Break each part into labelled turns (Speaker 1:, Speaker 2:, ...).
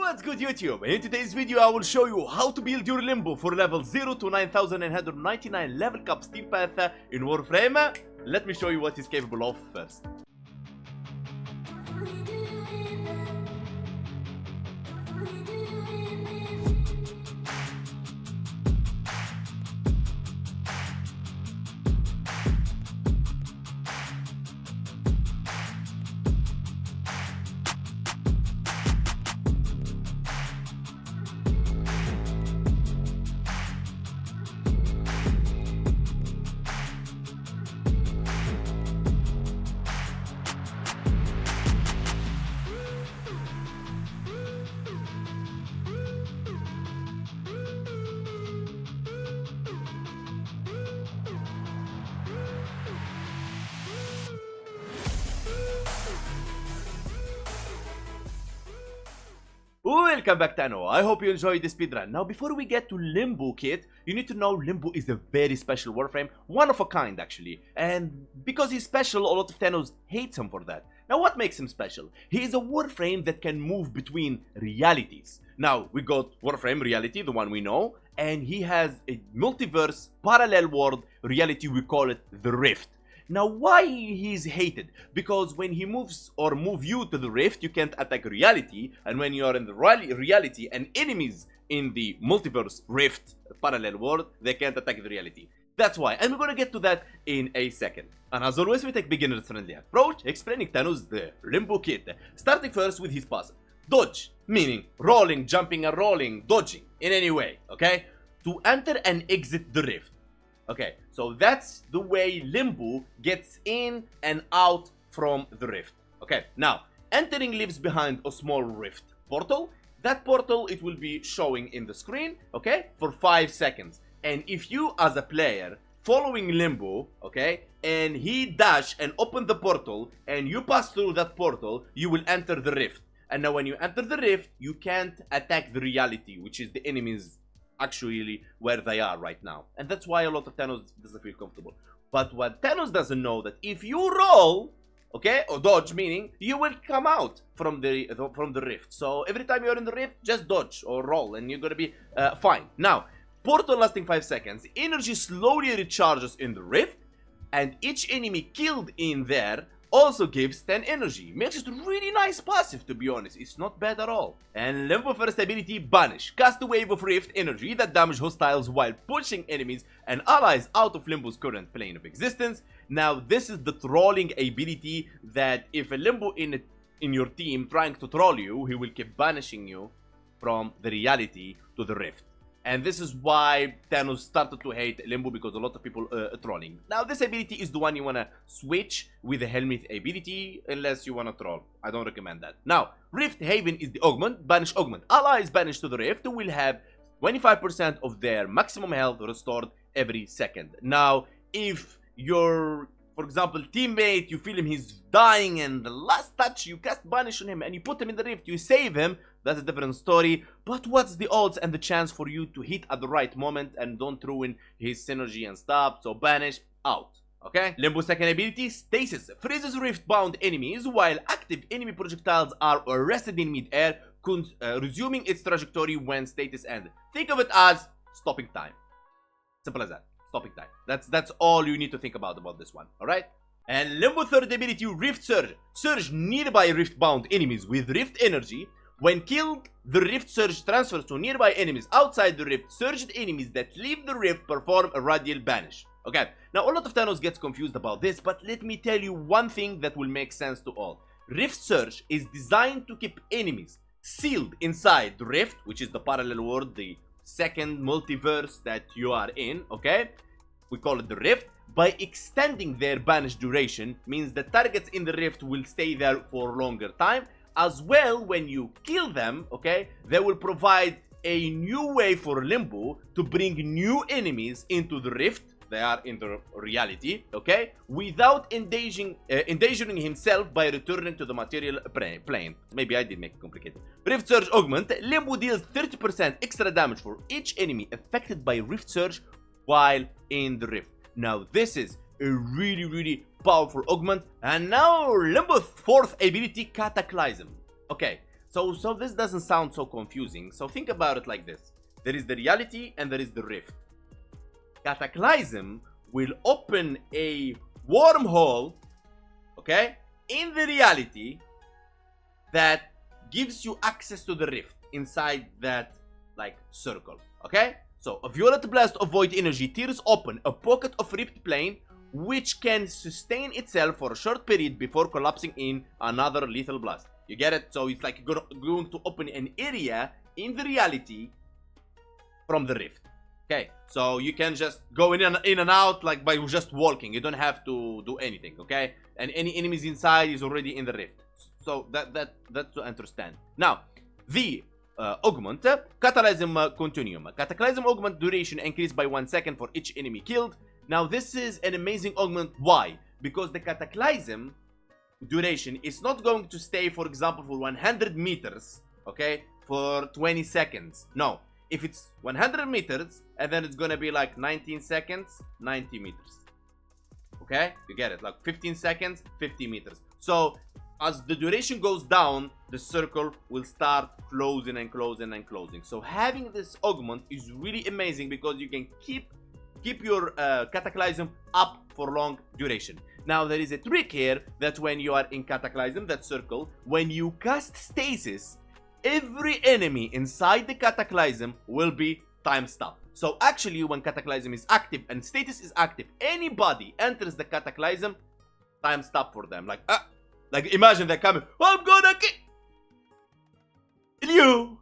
Speaker 1: What's good YouTube? In today's video I will show you how to build your limbo for level 0 to 9999 level cap steel path in Warframe. Let me show you what he's capable of first. Welcome back Tano, I hope you enjoyed this speedrun. Now before we get to Limbo kit, you need to know Limbo is a very special Warframe, one of a kind actually. And because he's special, a lot of Thanos hate him for that. Now what makes him special? He is a Warframe that can move between realities. Now we got Warframe reality, the one we know, and he has a multiverse parallel world reality, we call it the Rift. Now why he's hated? Because when he moves or move you to the rift, you can't attack reality, and when you are in the reality and enemies in the multiverse rift parallel world, they can't attack the reality. That's why, and we're gonna get to that in a second. And as always, we take beginner's friendly approach, explaining Thanos the Limbo kit, starting first with his passive. Dodge, meaning rolling, jumping and rolling, dodging in any way, okay? To enter and exit the rift. Okay, so that's the way Limbo gets in and out from the rift. Okay, now, entering leaves behind a small rift portal. That portal, it will be showing in the screen, okay, for 5 seconds. And if you, as a player, following Limbo, okay, and he dash and open the portal, and you pass through that portal, you will enter the rift. And now when you enter the rift, you can't attack the reality, which is the enemies actually where they are right now, and that's why a lot of Thanos doesn't feel comfortable. But what Thanos doesn't know, that if you roll, okay, or dodge, meaning you will come out from the rift. So every time you're in the rift, just dodge or roll and you're gonna be fine. Now, portal lasting 5 seconds, energy slowly recharges in the rift, and each enemy killed in there also gives 10 energy. Makes it really nice passive, to be honest. It's not bad at all. And Limbo first ability, Banish. Cast a wave of rift energy that damage hostiles while pushing enemies and allies out of Limbo's current plane of existence. Now this is the trolling ability that if a Limbo in your team trying to troll you, he will keep banishing you from the reality to the rift. And this is why Thanos started to hate Limbo, because a lot of people trolling. Now this ability is the one you wanna switch with the Helmet ability, unless you wanna troll. I don't recommend that. Now, Rift Haven is the augment, Banish augment. Allies banished to the Rift will have 25% of their maximum health restored every second. Now, if your, for example, teammate, you feel him, he's dying, and the last touch you cast Banish on him and you put him in the Rift, you save him, that's a different story. But what's the odds and the chance for you to hit at the right moment and don't ruin his synergy and stuff? So Banish out, okay? Limbo's second ability, Stasis, freezes rift-bound enemies while active enemy projectiles are arrested in mid-air, resuming its trajectory when status ends. Think of it as stopping time. Simple as that. Stopping time. That's all you need to think about this one, alright? And Limbo third ability, Rift Surge. Surge nearby rift-bound enemies with rift energy. When killed, the Rift Surge transfers to nearby enemies outside the Rift. Surged enemies that leave the Rift perform a radial banish. Okay, now a lot of Thanos gets confused about this, but let me tell you one thing that will make sense to all. Rift Surge is designed to keep enemies sealed inside the Rift, which is the parallel world, the second multiverse that you are in, okay? We call it the Rift. By extending their banish duration, means the targets in the Rift will stay there for longer time. As well, when you kill them, okay, they will provide a new way for Limbo to bring new enemies into the Rift. They are in the reality, okay, without endangering himself by returning to the material plane. Maybe I did make it complicated. Rift Surge Augment. Limbo deals 30% extra damage for each enemy affected by Rift Surge while in the Rift. Now this is a really powerful augment. And now Limbo's fourth ability, Cataclysm. Okay, So this doesn't sound so confusing. So think about it like this. There is the reality and there is the rift. Cataclysm will open a wormhole, okay, in the reality that gives you access to the rift inside that, like, circle, okay? So a violet blast of void energy tears open a pocket of ripped plane which can sustain itself for a short period before collapsing in another lethal blast. You get it? So it's like going to open an area in the reality from the rift. Okay, so you can just go in and out like by just walking. You don't have to do anything, okay? And any enemies inside is already in the rift. So that's to understand. Now, the augment, Cataclysm Continuum. Cataclysm augment duration increased by 1 second for each enemy killed. Now, this is an amazing augment. Why? Because the Cataclysm duration is not going to stay, for example, for 100 meters, okay, for 20 seconds. No. If it's 100 meters, and then it's gonna be like 19 seconds, 90 meters. Okay? You get it? Like 15 seconds, 50 meters. So, as the duration goes down, the circle will start closing and closing and closing. So, having this augment is really amazing because you can keep your Cataclysm up for long duration. Now, there is a trick here that when you are in Cataclysm, that circle, when you cast Stasis, every enemy inside the Cataclysm will be time stopped. So actually, when Cataclysm is active and Stasis is active, anybody enters the Cataclysm, time stop for them. Like imagine they're coming, I'm gonna kill you.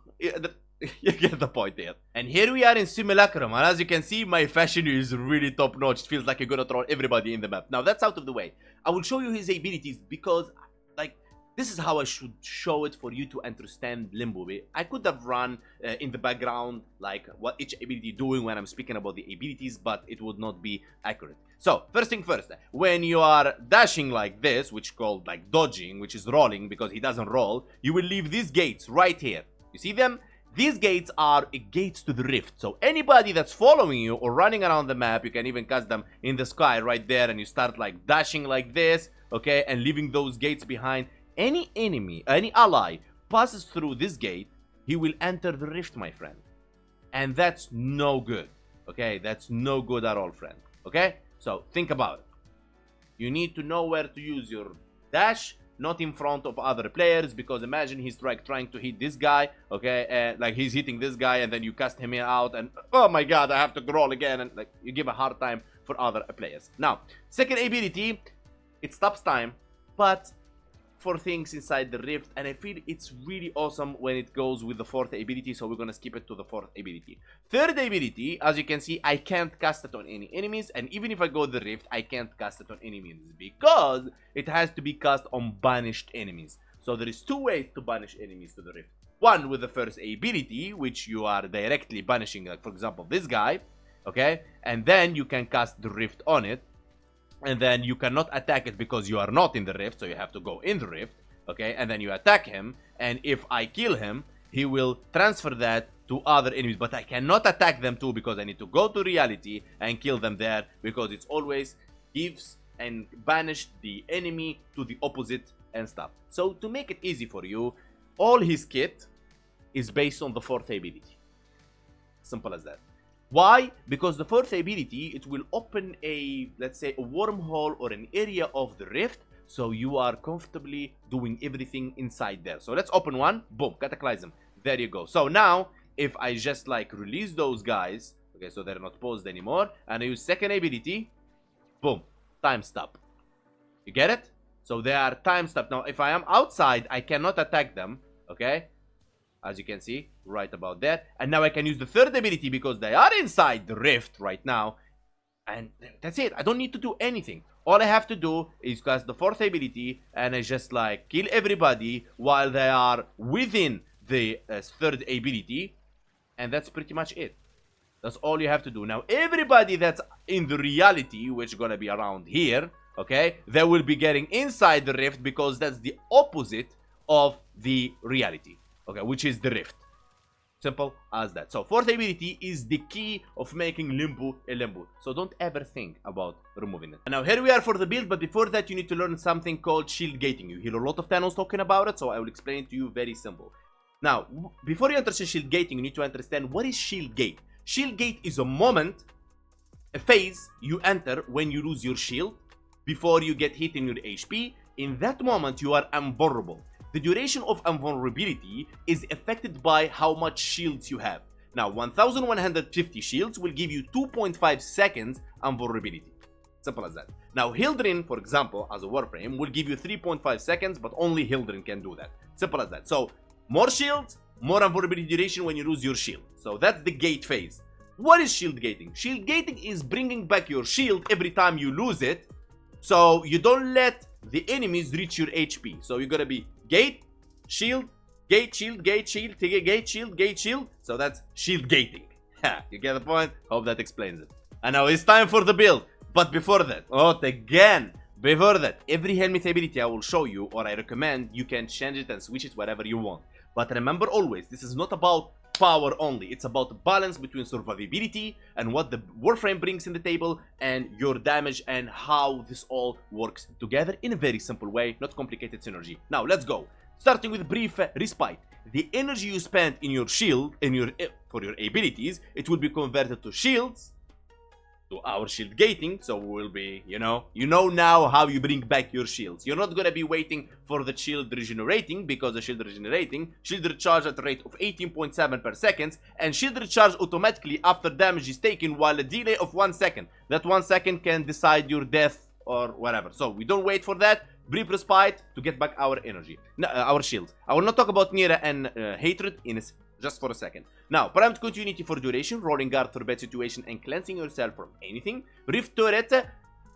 Speaker 1: You get the point there. And here we are in Simulacrum, and as you can see, my fashion is really top notch. It feels like you're gonna throw everybody in the map. Now that's out of the way. I will show you his abilities because, like, this is how I should show it for you to understand Limbo. I could have run in the background like what each ability doing when I'm speaking about the abilities, but it would not be accurate. So, first thing first, when you are dashing like this, which is called like dodging, which is rolling because he doesn't roll, you will leave these gates right here. You see them? These gates are gates to the rift. So anybody that's following you or running around the map, you can even cast them in the sky right there, and you start like dashing like this, okay, and leaving those gates behind. Any enemy, any ally passes through this gate, he will enter the rift, my friend. And that's no good. Okay, that's no good at all, friend. Okay, so think about it. You need to know where to use your dash, not in front of other players, because imagine he's like trying to hit this guy, okay, and like he's hitting this guy, and then you cast him out, and oh my god, I have to roll again, and like you give a hard time for other players. Now, second ability, it stops time, but for things inside the rift, and I feel it's really awesome when it goes with the fourth ability, so we're gonna skip it to the fourth ability. Third ability, as you can see, I can't cast it on any enemies, and even if I go the rift, I can't cast it on enemies because it has to be cast on banished enemies. So there is two ways to banish enemies to the rift. One with the first ability, which you are directly banishing, like for example this guy, okay, and then you can cast the rift on it. And then you cannot attack it because you are not in the rift, so you have to go in the rift, okay? And then you attack him, and if I kill him, he will transfer that to other enemies. But I cannot attack them too because I need to go to reality and kill them there, because it's always gives and banish the enemy to the opposite and stuff. So to make it easy for you, all his kit is based on the fourth ability. Simple as that. Why? Because the fourth ability, it will open a, let's say, a wormhole or an area of the rift, so you are comfortably doing everything inside there. So let's open one. Boom, Cataclysm. There you go. So now, if I just like release those guys, okay, so they're not paused anymore, and I use second ability, boom, time stop. You get it? So they are time stop. Now, if I am outside, I cannot attack them, okay? As you can see, right about that. And now I can use the third ability because they are inside the rift right now. And that's it. I don't need to do anything. All I have to do is cast the fourth ability, and I just like kill everybody while they are within the third ability. And that's pretty much it. That's all you have to do. Now, everybody that's in the reality, which is gonna be around here, okay, they will be getting inside the rift because that's the opposite of the reality. Okay, which is the rift. Simple as that. So fourth ability is the key of making Limbo a Limbo. So don't ever think about removing it. And now here we are for the build, but before that you need to learn something called shield gating. You hear a lot of Thanos talking about it, so I will explain it to you very simple. Now, before you understand shield gating, you need to understand what is shield gate. Shield gate is a moment, a phase you enter when you lose your shield before you get hit in your HP. In that moment, you are invulnerable. The duration of invulnerability is affected by how much shields you have. Now, 1150 shields will give you 2.5 seconds invulnerability. Simple as that. Now, Hildren, for example, as a Warframe, will give you 3.5 seconds, but only Hildren can do that. Simple as that. So, more shields, more invulnerability duration when you lose your shield. So, that's the gate phase. What is shield gating? Shield gating is bringing back your shield every time you lose it, so you don't let the enemies reach your HP. So, you're gonna be gate, shield, gate, shield, gate, shield, gate, shield, gate, shield. So that's shield gating. You get the point? Hope that explains it. And now it's time for the build. But before that, before that, every helmet ability I will show you, or I recommend, you can change it and switch it wherever you want. But remember always, this is not about power only. It's about the balance between survivability and what the Warframe brings in the table and your damage and how this all works together in a very simple way, not complicated synergy. Now let's go. Starting with brief respite. The energy you spend in your shield, for your abilities, it will be converted to shields, to our shield gating. So we will be, you know now how you bring back your shields. You're not gonna be waiting for the shield regenerating, because the shield recharge at a rate of 18.7 per second, and shield recharge automatically after damage is taken, while a delay of 1 second. That 1 second can decide your death or whatever. So we don't wait for that. Brief respite to get back our energy, our shields. I will not talk about Nira and Hatred just for a second. Now, primed continuity for duration, rolling guard for bad situation, and cleansing yourself from anything. Rift turret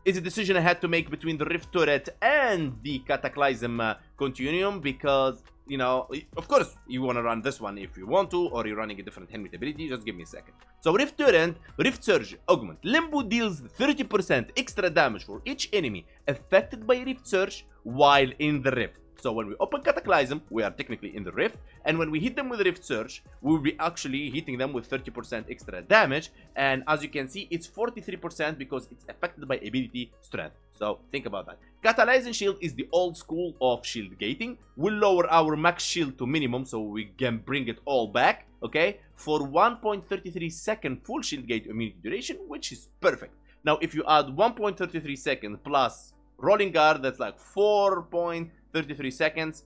Speaker 1: is a decision I had to make between the Rift turret and the Cataclysm continuum, because, you know, of course, you want to run this one if you want to, or you're running a different helmet ability. Just give me a second. So, Rift turret, Rift surge, augment. Limbo deals 30% extra damage for each enemy affected by Rift surge while in the Rift. So when we open Cataclysm, we are technically in the Rift, and when we hit them with Rift Surge, we will be actually hitting them with 30% extra damage, and as you can see, it's 43% because it's affected by ability strength. So think about that. Catalyzing Shield is the old school of shield gating. We'll lower our max shield to minimum so we can bring it all back, okay, for 1.33 second full shield gate immunity duration, which is perfect. Now if you add 1.33 seconds plus rolling guard, that's like 4.33 seconds.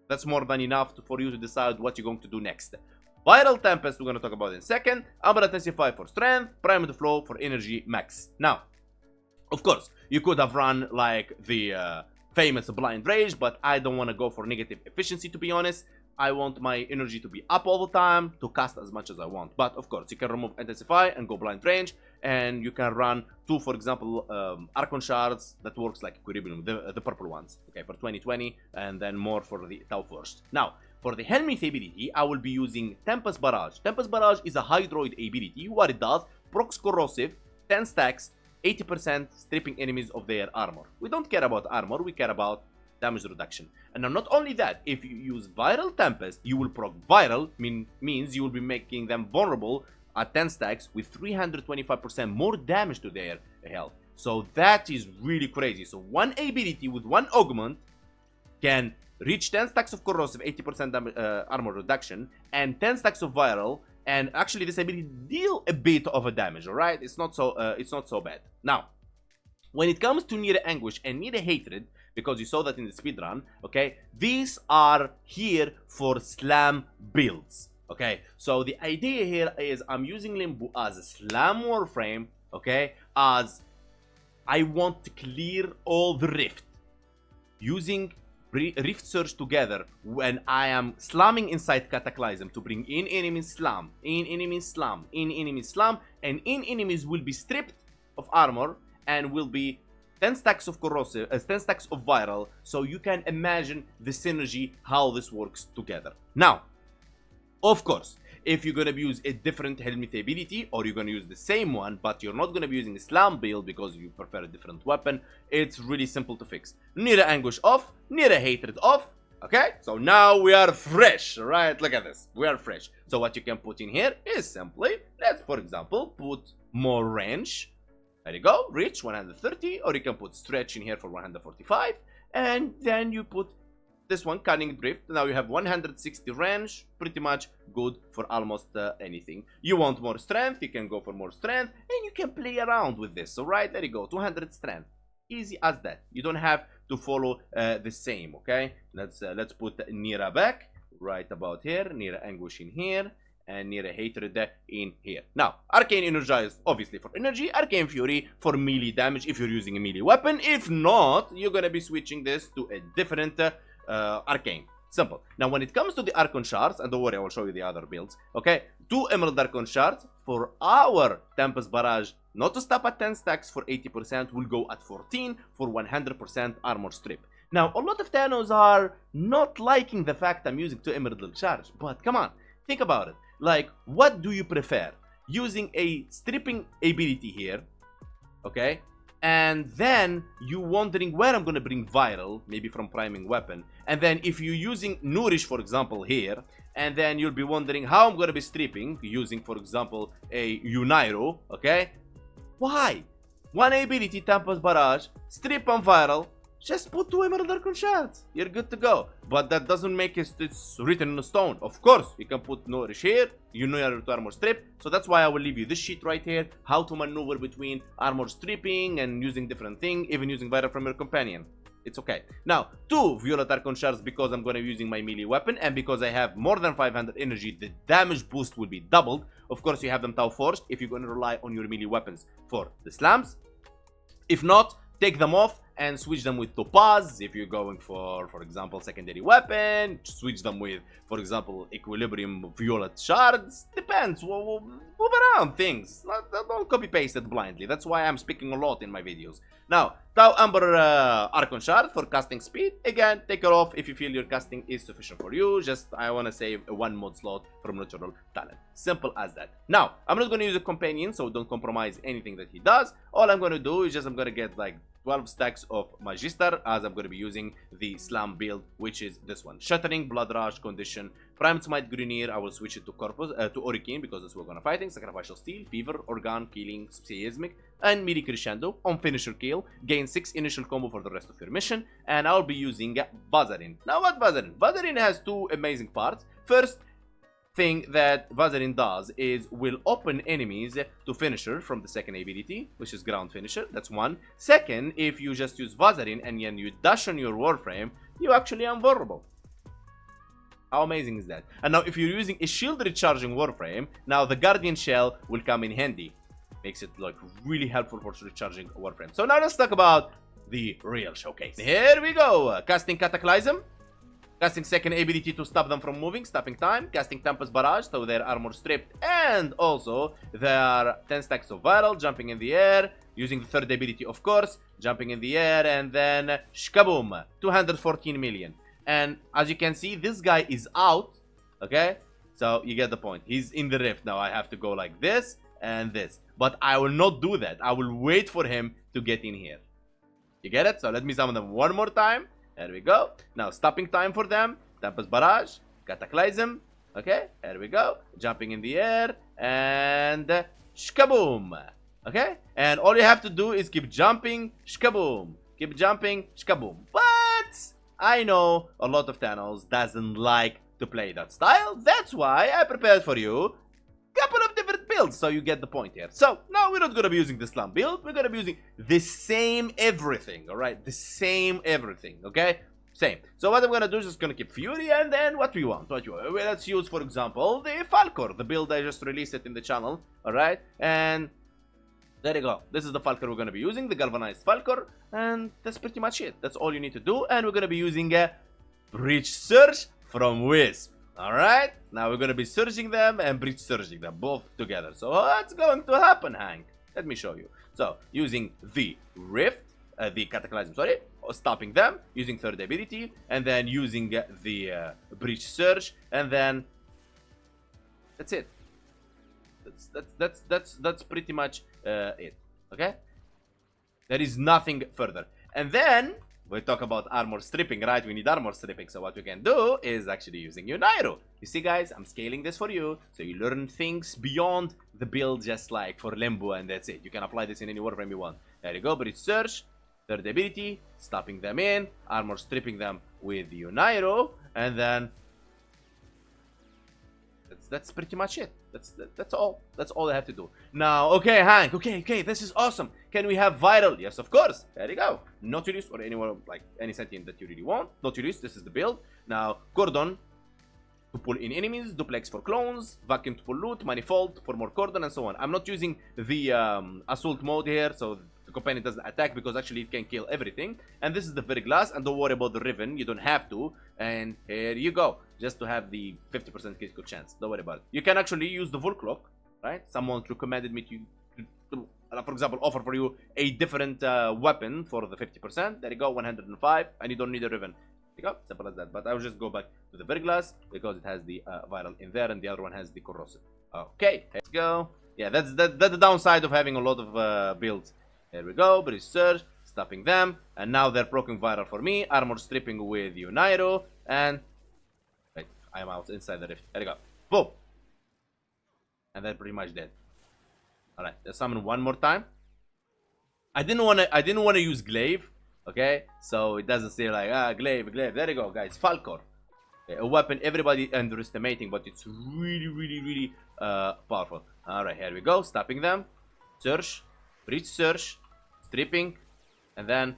Speaker 1: That's more than enough for you to decide what you're going to do next. Viral Tempest, we're going to talk about in a second. Amber Intensify for strength. Primed Flow for energy max. Now, of course, you could have run like the famous Blind Rage, but I don't want to go for negative efficiency, to be honest. I want my energy to be up all the time to cast as much as I want. But of course, you can remove Intensify and go Blind Range, and you can run two, for example, Archon shards that works like Equilibrium, the purple ones, okay, for 2020, and then more for the Tau First. Now, for the Helmith ability, I will be using Tempest Barrage. Tempest Barrage is a Hydroid ability. What it does, procs corrosive, 10 stacks, 80% stripping enemies of their armor. We don't care about armor, we care about damage reduction. And now not only that, if you use Viral Tempest, you will proc Viral, means you will be making them vulnerable at 10 stacks with 325% more damage to their health. So that is really crazy. So one ability with one augment can reach 10 stacks of corrosive, 80% armor reduction, and 10 stacks of viral, and actually this ability deal a bit of a damage, alright? It's not so bad. Now, when it comes to Near Anguish and Near Hatred, because you saw that in the speedrun, okay, these are here for slam builds, okay? So the idea here is I'm using Limbo as a slam warframe, okay, as I want to clear all the rift using Rift Surge together when I am slamming inside Cataclysm to bring in enemies slam, in enemies slam, in enemies slam, and in enemies will be stripped of armor and will be 10 stacks of corrosive, 10 stacks of viral, so you can imagine the synergy, how this works together. Now, of course, if you're gonna use a different helmet ability, or you're gonna use the same one, but you're not gonna be using a slam build because you prefer a different weapon, it's really simple to fix. Near Anguish off, Near Hatred off, Okay, so now we are fresh, right? Look at this, we are fresh. So what you can put in here is simply, let's for example put more range. There you go, reach 130, or you can put stretch in here for 145, and then you put this one, cunning drift. Now you have 160 range, pretty much good for almost anything. You want more strength, you can go for more strength, and you can play around with this. So right, there you go, 200 strength, easy as that. You don't have to follow the same. Okay, let's put Nira back right about here, Nira anguish in here, and Nira hatred in here. Now arcane energized obviously for energy, arcane fury for melee damage if you're using a melee weapon. If not, you're gonna be switching this to a different arcane. Simple. Now when it comes to the archon shards, and don't worry, I will show you the other builds. Okay, 2 emerald archon shards for our Tempest barrage, not to stop at 10 stacks for 80%, will go at 14 for 100% armor strip. Now a lot of Thanos are not liking the fact I'm using 2 emerald shards, but come on, think about it. Like, what do you prefer? Using a stripping ability here, okay, and then you wondering where I'm gonna bring viral, maybe from priming weapon, and then if you're using nourish for example here, and then you'll be wondering how I'm gonna be stripping using for example a Unairo. Okay, why? One ability, Tempest barrage, strip on viral, just put 2 emerald archon shards, you're good to go. But that doesn't make it, it's written in stone. Of course you can put nourish here, you know your armor strip. So that's why I will leave you this sheet right here, how to maneuver between armor stripping and using different thing, even using viral from your companion. It's okay. Now 2 violet archon shards because I'm gonna be using my melee weapon, and because I have more than 500 energy, the damage boost will be doubled. Of course you have them Tau forged if you're gonna rely on your melee weapons for the slams. If not, take them off and switch them with topaz. If you're going for example secondary weapon, switch them with for example equilibrium violet shards. Depends, we'll move around things, don't copy paste it blindly. That's why I'm speaking a lot in my videos. Now Tau amber archon shard for casting speed, again take it off if you feel your casting is sufficient for you. Just I want to save a 1 mod slot from natural talent, simple as that. Now I'm not going to use a companion, so don't compromise anything that he does. All I'm going to do is just I'm going to get like 12 stacks of Magister, as I'm going to be using the slam build, which is this one. Shattering, Blood Rush, Condition, Primed Smite, Grenier. I will switch it to Corpus, to Oricane, because that's what we're going to fighting. Sacrificial Steel, Fever, Organ, Killing, Seismic, and Melee Crescendo. On finisher kill, gain 6 initial combo for the rest of your mission, and I'll be using Vazarin. Now what Vazarin? Vazarin has 2 amazing parts. First thing that Vazarin does is will open enemies to finisher from the second ability, which is ground finisher. That's one. Second, if you just use Vazarin and then you dash on your Warframe, you actually invulnerable. How amazing is that? And now if you're using a shield recharging Warframe, now the Guardian Shell will come in handy. Makes it like really helpful for recharging Warframe. So now let's talk about the real showcase. Here we go. Casting Cataclysm. Casting second ability to stop them from moving, stopping time. Casting Tempest Barrage, so their armor stripped, and also their 10 stacks of viral, jumping in the air, using the third ability of course, jumping in the air, and then shkaboom, 214 million. And as you can see, this guy is out, okay? So you get the point, he's in the rift. Now I have to go like this and this, but I will not do that. I will wait for him to get in here. You get it? So let me summon them one more time. There we go. Now stopping time for them. Tempest Barrage, Cataclysm. Okay, here we go. Jumping in the air and shkaboom. Okay, and all you have to do is keep jumping, shkaboom. Keep jumping, shkaboom. But I know a lot of Thanos doesn't like to play that style. That's why I prepared for you couple of different builds, so you get the point here. So now we're not gonna be using the slam build, we're gonna be using the same everything, all right? The same everything, okay? Same. So what I'm gonna do is just gonna keep Fury, and then what we want. Well, let's use, for example, the Falcor, the build I just released it in the channel, all right? And there you go. This is the Falcor we're gonna be using, the galvanized Falcor, and that's pretty much it. That's all you need to do, and we're gonna be using a Breach Surge from Wisp. Alright, now we're gonna be surging them and breach surging them both together. So what's going to happen, Hank? Let me show you. So using the Rift, the Cataclysm, sorry, stopping them, using third ability, and then using the breach surge, and then that's it. That's pretty much it. Okay, there is nothing further. And then we talk about armor stripping, right? We need armor stripping. So what we can do is actually using Unairo. You see, guys, I'm scaling this for you. So you learn things beyond the build, just like for Limbo, and that's it. You can apply this in any Warframe you want. There you go, Bridge Search, third ability, stopping them in, armor stripping them with Unairo, and then that's pretty much it. That's all. That's all I have to do. Now, okay, Hank. Okay, this is awesome. Can we have viral? Yes, of course. There you go. Nautilus or anyone like any sentient that you really want. Nautilus. This is the build. Now, cordon to pull in enemies, duplex for clones, vacuum to pull loot, manifold for more cordon, and so on. I'm not using the assault mode here, so the companion doesn't attack because actually it can kill everything. And this is the very glass, and don't worry about the riven. You don't have to. And here you go, just to have the 50% critical chance. Don't worry about it. You can actually use the full clock, right? Someone recommended me to for example, offer for you a different weapon for the 50%. There you go, 105, and you don't need a riven. There you go, simple as that. But I will just go back to the verglass because it has the viral in there, and the other one has the corrosive. Okay, let's go. Yeah, that's the downside of having a lot of builds. Here we go, British Surge, stopping them, and now they're proccing viral for me. Armor stripping with Unairo, and wait, I'm out inside the rift. There you go, boom, and they're pretty much dead. All right, let's summon one more time. I didn't wanna use glaive, okay? So it doesn't say like glaive. There you go, guys. Falcor, okay, a weapon everybody underestimating, but it's really powerful. All right, here we go, stopping them. Search, breach search, stripping, and then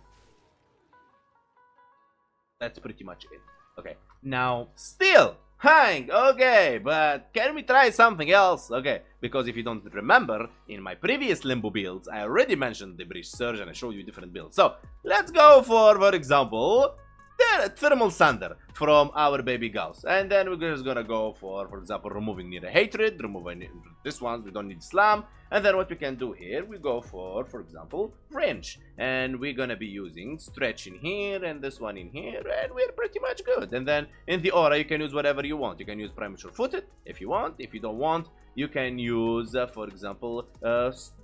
Speaker 1: that's pretty much it. Okay, now still Hank, okay, but can we try something else? Okay, because if you don't remember, in my previous Limbo builds, I already mentioned the Breach Surge and I showed you different builds. So, let's go for example, the Thermal Sander from our baby Gauss. And then we're just gonna go for example, removing Near Hatred, removing this one, we don't need Slam. And then what we can do here, we go for example, Range. And we're gonna be using Stretch in here and this one in here, and we're pretty much good. And then in the aura, you can use whatever you want. You can use Premature Footed if you want. If you don't want, you can use, for example,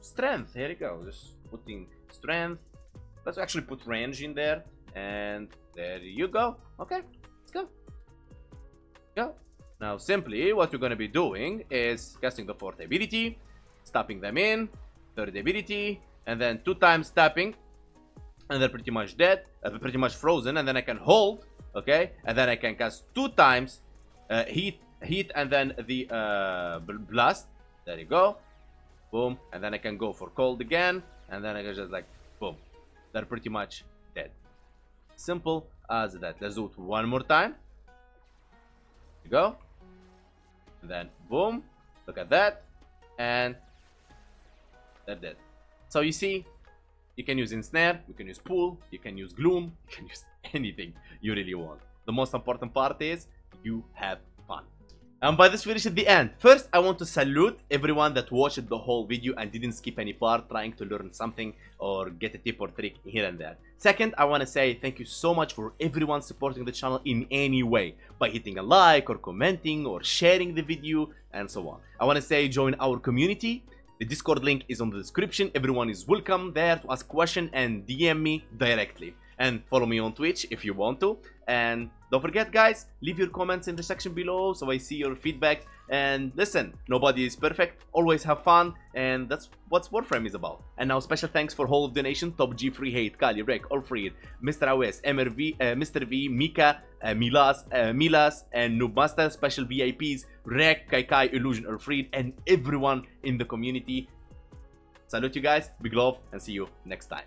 Speaker 1: Strength. Here you go, just putting Strength. Let's actually put Range in there. And there you go. Okay, let's go. Go. Now, simply, what we're gonna be doing is casting the fourth ability, stopping them in, third ability, and then 2 times tapping, and they're pretty much dead, pretty much frozen, and then I can hold, okay, and then I can cast 2 times heat, and then the blast. There you go, boom, and then I can go for cold again, and then I can just like boom, they're pretty much dead. Simple as that. Let's do it one more time. There you go, and then boom, look at that, and they're dead. So you see, you can use Ensnare, you can use Pool, you can use Gloom, you can use anything you really want. The most important part is you have fun. And by this we reach at the end. First, I want to salute everyone that watched the whole video and didn't skip any part trying to learn something or get a tip or trick here and there. Second, I want to say thank you so much for everyone supporting the channel in any way, by hitting a like or commenting or sharing the video and so on. I want to say join our community. The Discord link is on the description. Everyone is welcome there to ask questions and DM me directly. And follow me on Twitch if you want to. And don't forget, guys, leave your comments in the section below so I see your feedback. And listen, nobody is perfect. Always have fun. And that's what Warframe is about. And now special thanks for whole of donation. Top G, Free Hate, Kali, Rek, Allfreed, Mr. AOS, MRV, Mr. V, Mika, Milas, and Noobmaster. Special VIPs, Rek, Kai, Illusion, Allfreed, and everyone in the community. Salute you guys, big love, and see you next time.